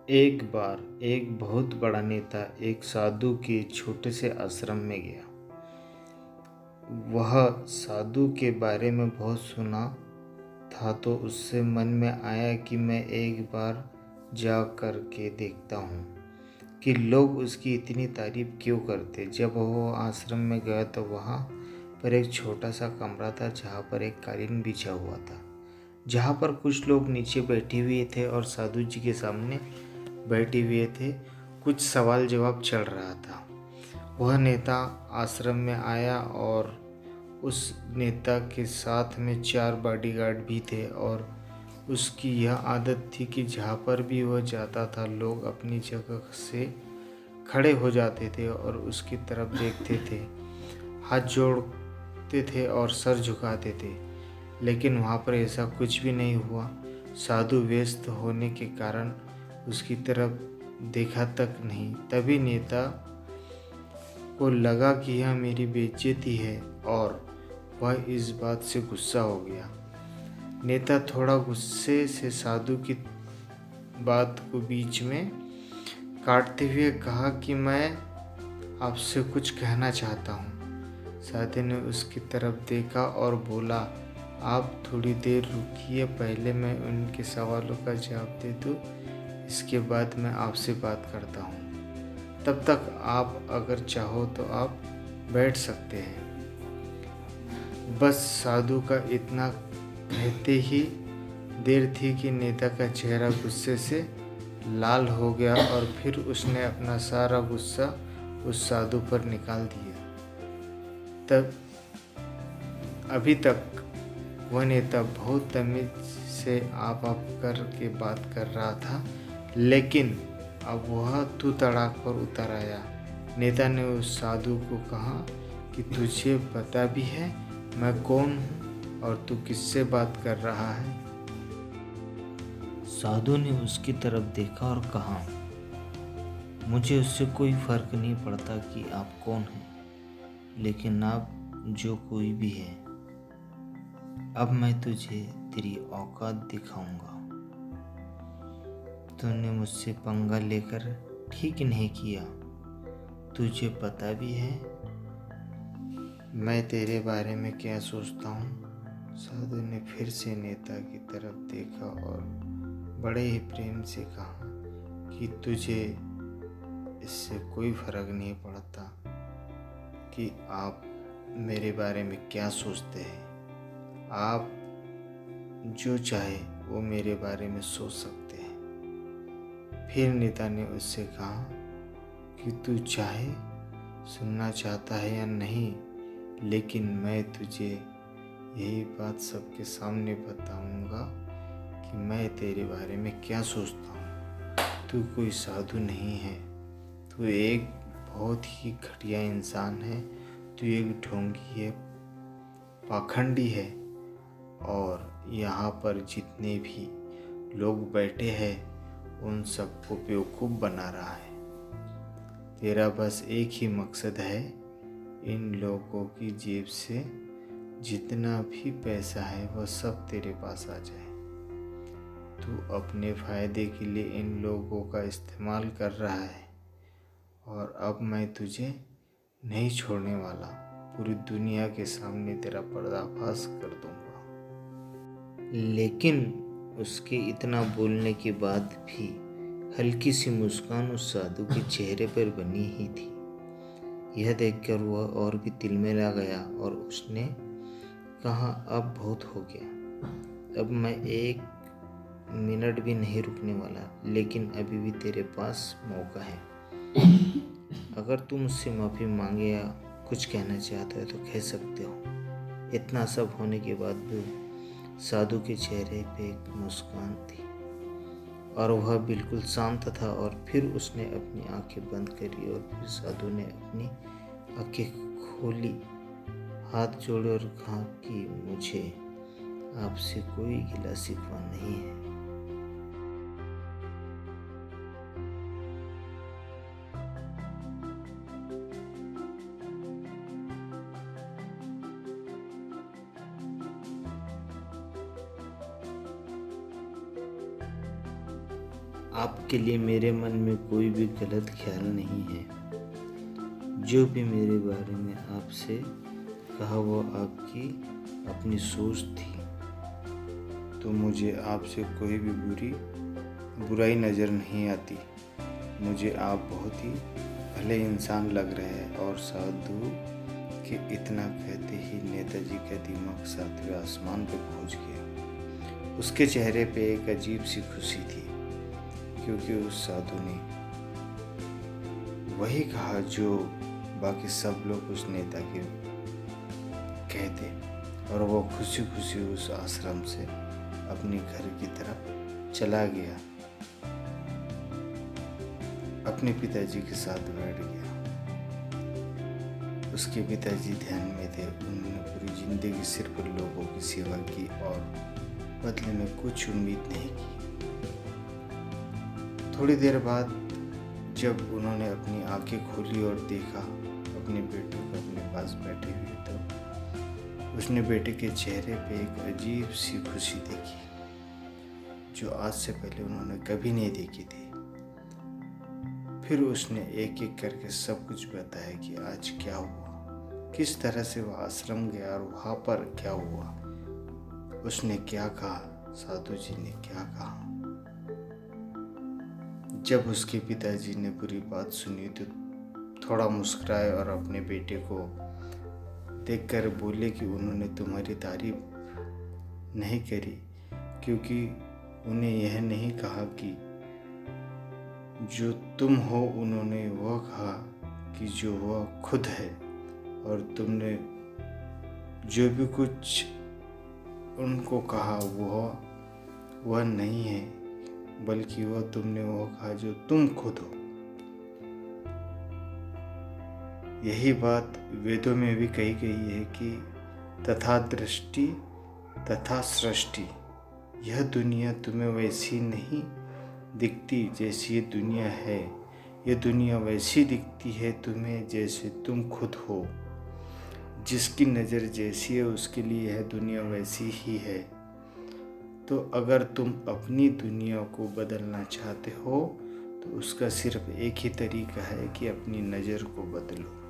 एक बार एक बहुत बड़ा नेता एक साधु के छोटे से आश्रम में गया। वह साधु के बारे में बहुत सुना था तो उससे मन में आया कि मैं एक बार जा कर के देखता हूँ कि लोग उसकी इतनी तारीफ क्यों करते। जब वह आश्रम में गया तो वहाँ पर एक छोटा सा कमरा था जहाँ पर एक कालीन बिछा हुआ था, जहाँ पर कुछ लोग नीचे बैठे हुए थे और साधु जी के सामने बैठे हुए थे। कुछ सवाल जवाब चल रहा था। वह नेता आश्रम में आया और उस नेता के साथ में 4 बॉडीगार्ड भी थे और उसकी यह आदत थी कि जहाँ पर भी वह जाता था लोग अपनी जगह से खड़े हो जाते थे और उसकी तरफ देखते थे, हाथ जोड़ते थे और सर झुकाते थे। लेकिन वहाँ पर ऐसा कुछ भी नहीं हुआ। साधु व्यस्त होने के कारण उसकी तरफ देखा तक नहीं। तभी नेता को लगा कि यह मेरी बेइज्जती है और वह इस बात से गुस्सा हो गया। नेता थोड़ा गुस्से से साधु की बात को बीच में काटते हुए कहा कि मैं आपसे कुछ कहना चाहता हूँ। साधु ने उसकी तरफ देखा और बोला, आप थोड़ी देर रुकिए, पहले मैं उनके सवालों का जवाब दे दूँ, इसके बाद मैं आपसे बात करता हूँ। तब तक आप अगर चाहो तो आप बैठ सकते हैं। बस साधु का इतना कहते ही देर थी कि नेता का चेहरा गुस्से से लाल हो गया और फिर उसने अपना सारा गुस्सा उस साधु पर निकाल दिया। तब अभी तक वह नेता बहुत तमीज से आप कर के बात कर रहा था, लेकिन अब वह तू तड़ाक पर उतर आया। नेता ने उस साधु को कहा कि तुझे पता भी है मैं कौन हूँ और तू किससे बात कर रहा है। साधु ने उसकी तरफ देखा और कहा, मुझे उससे कोई फर्क नहीं पड़ता कि आप कौन हैं, लेकिन आप जो कोई भी है, अब मैं तुझे तेरी औकात दिखाऊंगा। तूने मुझसे पंगा लेकर ठीक नहीं किया। तुझे पता भी है मैं तेरे बारे में क्या सोचता हूँ। साधु ने फिर से नेता की तरफ देखा और बड़े ही प्रेम से कहा कि तुझे इससे कोई फर्क नहीं पड़ता कि आप मेरे बारे में क्या सोचते हैं। आप जो चाहे वो मेरे बारे में सोच सकते हैं। फिर नेता ने उससे कहा कि तू चाहे सुनना चाहता है या नहीं, लेकिन मैं तुझे यही बात सबके सामने बताऊंगा कि मैं तेरे बारे में क्या सोचता हूँ। तू कोई साधु नहीं है, तू एक बहुत ही घटिया इंसान है, तू एक ढोंगी है, पाखंडी है और यहाँ पर जितने भी लोग बैठे हैं उन सबको बेवकूफ़ बना रहा है। तेरा बस एक ही मकसद है, इन लोगों की जेब से जितना भी पैसा है वह सब तेरे पास आ जाए। तू अपने फ़ायदे के लिए इन लोगों का इस्तेमाल कर रहा है और अब मैं तुझे नहीं छोड़ने वाला। पूरी दुनिया के सामने तेरा पर्दाफाश कर दूंगा। लेकिन उसके इतना बोलने के बाद भी हल्की सी मुस्कान उस साधु के चेहरे पर बनी ही थी। यह देखकर वह और भी तिलमिला गया और उसने कहा, अब बहुत हो गया, अब मैं 1 मिनट भी नहीं रुकने वाला, लेकिन अभी भी तेरे पास मौका है। अगर तुम मुझसे माफ़ी मांगे या कुछ कहना चाहते हो तो कह सकते हो। इतना सब होने के बाद भी साधु के चेहरे पे एक मुस्कान थी और वह बिल्कुल शांत था। और फिर उसने अपनी आंखें बंद करी और फिर साधु ने अपनी आंखें खोली, हाथ जोड़े और कहा कि मुझे आपसे कोई गिला शिकवा नहीं है। आपके लिए मेरे मन में कोई भी गलत ख्याल नहीं है। जो भी मेरे बारे में आपसे कहा वो आपकी अपनी सोच थी। तो मुझे आपसे कोई भी बुराई नज़र नहीं आती। मुझे आप बहुत ही भले इंसान लग रहे हैं। और साधु के इतना कहते ही नेताजी का दिमाग 7वें आसमान पे पहुंच गया। उसके चेहरे पे एक अजीब सी खुशी थी, क्योंकि उस साधु ने वही कहा जो बाकी सब लोग उस नेता के कहते, और वो खुशी खुशी उस आश्रम से अपने घर की तरफ चला गया। अपने पिताजी के साथ बैठ गया। उसके पिताजी ध्यान में थे। उन्होंने पूरी जिंदगी सिर्फ लोगों की सेवा की और बदले में कुछ उम्मीद नहीं की। थोड़ी देर बाद जब उन्होंने अपनी आंखें खोली और देखा अपने बेटे को अपने पास बैठे हुए, तो उसने बेटे के चेहरे पे एक अजीब सी खुशी देखी, जो आज से पहले उन्होंने कभी नहीं देखी थी। फिर उसने एक एक करके सब कुछ बताया कि आज क्या हुआ, किस तरह से वह आश्रम गया और वहाँ पर क्या हुआ, उसने क्या कहा, साधु जी ने क्या कहा। जब उसके पिताजी ने पूरी बात सुनी तो थोड़ा मुस्कुराए और अपने बेटे को देखकर बोले कि उन्होंने तुम्हारी तारीफ नहीं करी, क्योंकि उन्हें यह नहीं कहा कि जो तुम हो, उन्होंने वह कहा कि जो वह खुद है। और तुमने जो भी कुछ उनको कहा वह नहीं है, बल्कि वह तुमने वह कहा जो तुम खुद हो। यही बात वेदों में भी कही गई है कि तथा दृष्टि तथा सृष्टि। यह दुनिया तुम्हें वैसी नहीं दिखती जैसी ये दुनिया है। ये दुनिया वैसी दिखती है तुम्हें जैसे तुम खुद हो। जिसकी नज़र जैसी है उसके लिए यह दुनिया वैसी ही है। तो अगर तुम अपनी दुनिया को बदलना चाहते हो तो उसका सिर्फ एक ही तरीका है कि अपनी नज़र को बदलो।